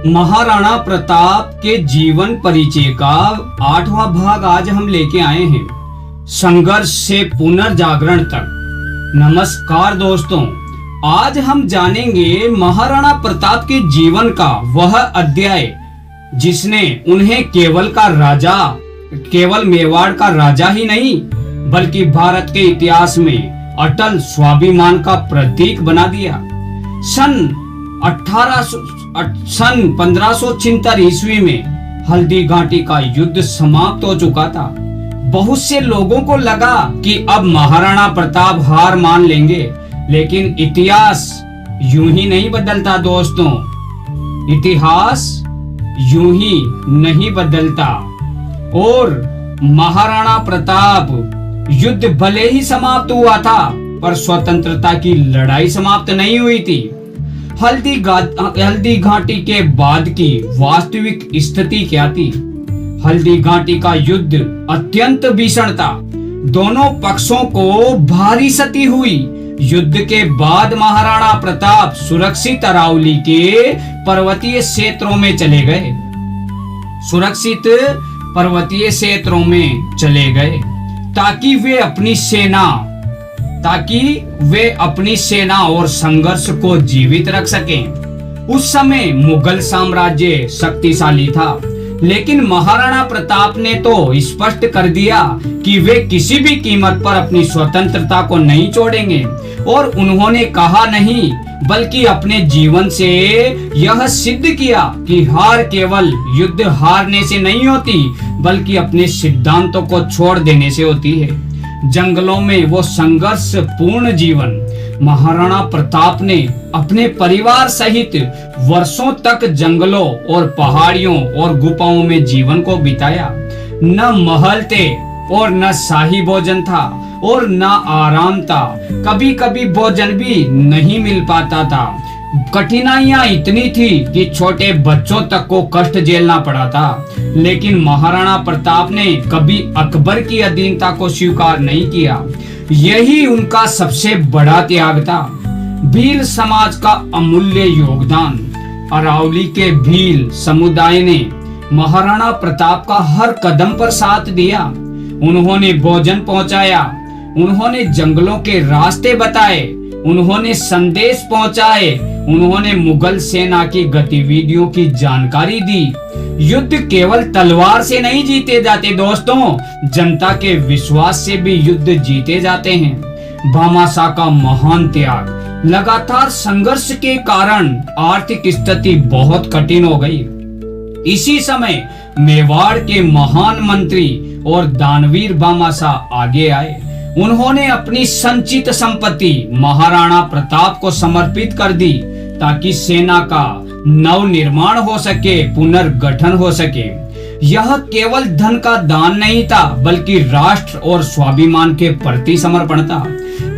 महाराणा प्रताप के जीवन परिचय का 8वां भाग आज हम लेके आए हैं, संघर्ष से पुनर्जागरण तक। नमस्कार दोस्तों, आज हम जानेंगे महाराणा प्रताप के जीवन का वह अध्याय जिसने उन्हें केवल मेवाड़ का राजा ही नहीं बल्कि भारत के इतिहास में अटल स्वाभिमान का प्रतीक बना दिया। सन 1576 ईस्वी में हल्दी घाटी का युद्ध समाप्त हो चुका था। बहुत से लोगों को लगा कि अब महाराणा प्रताप हार मान लेंगे, लेकिन इतिहास यूं ही नहीं बदलता दोस्तों। इतिहास यूं ही नहीं बदलता और महाराणा प्रताप युद्ध भले ही समाप्त हुआ था, पर स्वतंत्रता की लड़ाई समाप्त नहीं हुई थी। हल्दी घाटी के बाद की वास्तविक स्थिति क्या थी? हल्दी घाटी का युद्ध अत्यंत भीषण था। दोनों पक्षों को भारी क्षति हुई। युद्ध के बाद महाराणा प्रताप सुरक्षित अरावली के पर्वतीय क्षेत्रों में चले गए ताकि वे अपनी सेना और संघर्ष को जीवित रख सकें। उस समय मुगल साम्राज्य शक्तिशाली था, लेकिन महाराणा प्रताप ने तो स्पष्ट कर दिया कि वे किसी भी कीमत पर अपनी स्वतंत्रता को नहीं छोड़ेंगे। और उन्होंने कहा नहीं बल्कि अपने जीवन से यह सिद्ध किया कि हार केवल युद्ध हारने से नहीं होती, बल्कि अपने सिद्धांतों को छोड़ देने से होती है। जंगलों में वो संघर्ष पूर्ण जीवन महाराणा प्रताप ने अपने परिवार सहित वर्षों तक जंगलों और पहाड़ियों और गुफाओं में जीवन को बिताया। न महल थे और न शाही भोजन था और न आराम था। कभी कभी भोजन भी नहीं मिल पाता था। कठिनाइयां इतनी थी कि छोटे बच्चों तक को कष्ट झेलना पड़ा था। लेकिन महाराणा प्रताप ने कभी अकबर की अधीनता को स्वीकार नहीं किया। यही उनका सबसे बड़ा त्याग था। भील समाज का अमूल्य योगदान। अरावली के भील समुदाय ने महाराणा प्रताप का हर कदम पर साथ दिया। उन्होंने भोजन पहुंचाया, उन्होंने जंगलों के रास्ते बताए, उन्होंने संदेश पहुंचाए, उन्होंने मुगल सेना की गतिविधियों की जानकारी दी। युद्ध केवल तलवार से नहीं जीते जाते दोस्तों, जनता के विश्वास से भी युद्ध जीते जाते हैं। भामाशाह का महान त्याग। लगातार संघर्ष के कारण आर्थिक स्थिति बहुत कठिन हो गई। इसी समय मेवाड़ के महान मंत्री और दानवीर भामाशाह आगे आए। उन्होंने अपनी संचित संपत्ति महाराणा प्रताप को समर्पित कर दी ताकि सेना का नव निर्माण हो सके, पुनर्गठन हो सके। यह केवल धन का दान नहीं था, बल्कि राष्ट्र और स्वाभिमान के प्रति समर्पण था।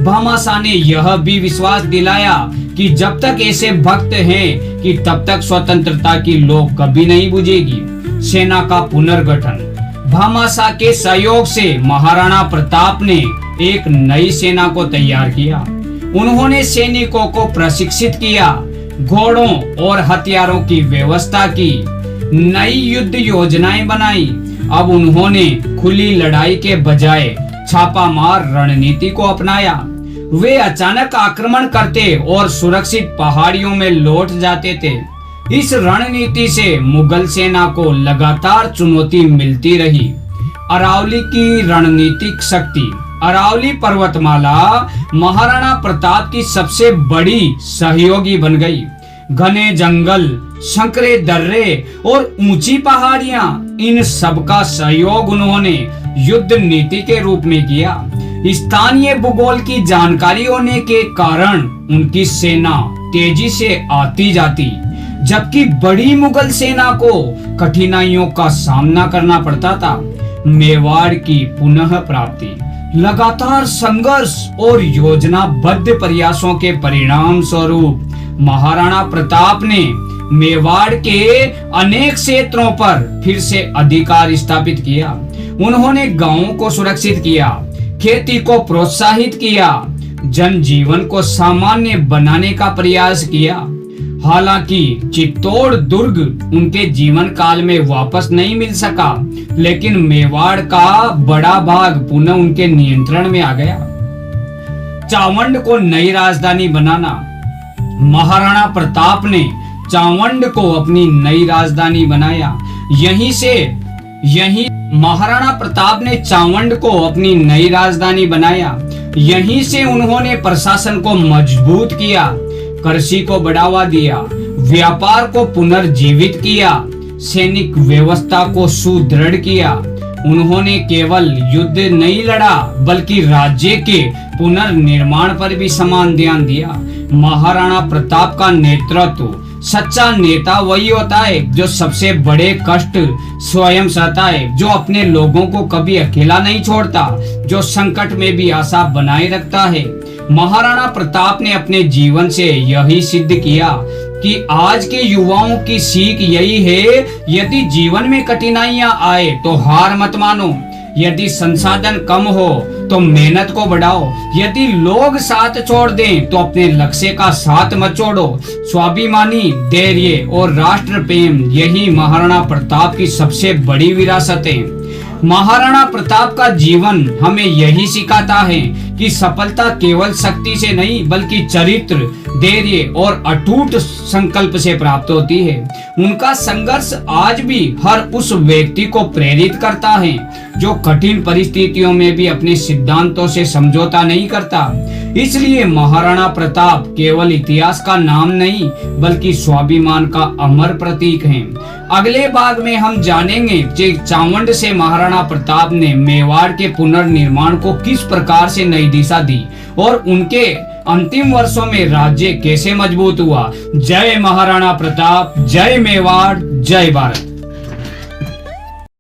भामाशाह ने यह भी विश्वास दिलाया कि जब तक ऐसे भक्त हैं कि तब तक स्वतंत्रता की लौ कभी नहीं बुझेगी। सेना का पुनर्गठन। भामाशाह के सहयोग से महाराणा प्रताप ने एक नई सेना को तैयार किया। उन्होंने सैनिकों को प्रशिक्षित किया, घोड़ों और हथियारों की व्यवस्था की, नई युद्ध योजनाएं बनाई। अब उन्होंने खुली लड़ाई के बजाय छापामार रणनीति को अपनाया। वे अचानक आक्रमण करते और सुरक्षित पहाड़ियों में लौट जाते थे। इस रणनीति से मुगल सेना को लगातार चुनौती मिलती रही। अरावली की रणनीतिक शक्ति। अरावली पर्वतमाला महाराणा प्रताप की सबसे बड़ी सहयोगी बन गई। घने जंगल, संकरे दर्रे और ऊंची पहाड़ियां, इन सब का सहयोग उन्होंने युद्ध नीति के रूप में किया। स्थानीय भूगोल की जानकारी होने के कारण उनकी सेना तेजी से आती जाती, जबकि बड़ी मुगल सेना को कठिनाइयों का सामना करना पड़ता था। मेवाड़ की पुनः प्राप्ति। लगातार संघर्ष और योजनाबद्ध प्रयासों के परिणाम स्वरूप महाराणा प्रताप ने मेवाड़ के अनेक क्षेत्रों पर फिर से अधिकार स्थापित किया। उन्होंने गांवों को सुरक्षित किया, खेती को प्रोत्साहित किया, जनजीवन को सामान्य बनाने का प्रयास किया। हालांकि चित्तौड़ दुर्ग उनके जीवन काल में वापस नहीं मिल सका, लेकिन मेवाड़ का बड़ा भाग पुनः उनके नियंत्रण में आ गया। चावंड को नई राजधानी बनाना। महाराणा प्रताप ने चावंड को अपनी नई राजधानी बनाया। महाराणा प्रताप ने चावंड को अपनी नई राजधानी बनाया। यहीं से उन्होंने प्रशासन को मजबूत किया, कृषि को बढ़ावा दिया, व्यापार को पुनर्जीवित किया, सैनिक व्यवस्था को सुदृढ़ किया। उन्होंने केवल युद्ध नहीं लड़ा, बल्कि राज्य के पुनर्निर्माण पर भी समान ध्यान दिया। महाराणा प्रताप का नेतृत्व, सच्चा नेता वही होता है जो सबसे बड़े कष्ट स्वयं सहता है, जो अपने लोगों को कभी अकेला नहीं छोड़ता, जो संकट में भी आशा बनाए रखता है। महाराणा प्रताप ने अपने जीवन से यही सिद्ध किया कि आज के युवाओं की सीख यही है, यदि जीवन में कठिनाइयां आए तो हार मत मानो, यदि संसाधन कम हो तो मेहनत को बढ़ाओ, यदि लोग साथ छोड़ दें तो अपने लक्ष्य का साथ मत छोड़ो। स्वाभिमानी, धैर्य और राष्ट्र प्रेम, यही महाराणा प्रताप की सबसे बड़ी विरासत है। महाराणा प्रताप का जीवन हमें यही सिखाता है कि सफलता केवल शक्ति से नहीं, बल्कि चरित्र, धैर्य और अटूट संकल्प से प्राप्त होती है। उनका संघर्ष आज भी हर उस व्यक्ति को प्रेरित करता है जो कठिन परिस्थितियों में भी अपने सिद्धांतों से समझौता नहीं करता। इसलिए महाराणा प्रताप केवल इतिहास का नाम नहीं, बल्कि स्वाभिमान का अमर प्रतीक है। अगले भाग में हम जानेंगे कि चावंड से महाराणा प्रताप ने मेवाड़ के पुनर्निर्माण को किस प्रकार से नई दिशा दी और उनके अंतिम वर्षों में राज्य कैसे मजबूत हुआ। जय महाराणा प्रताप, जय मेवाड़, जय भारत।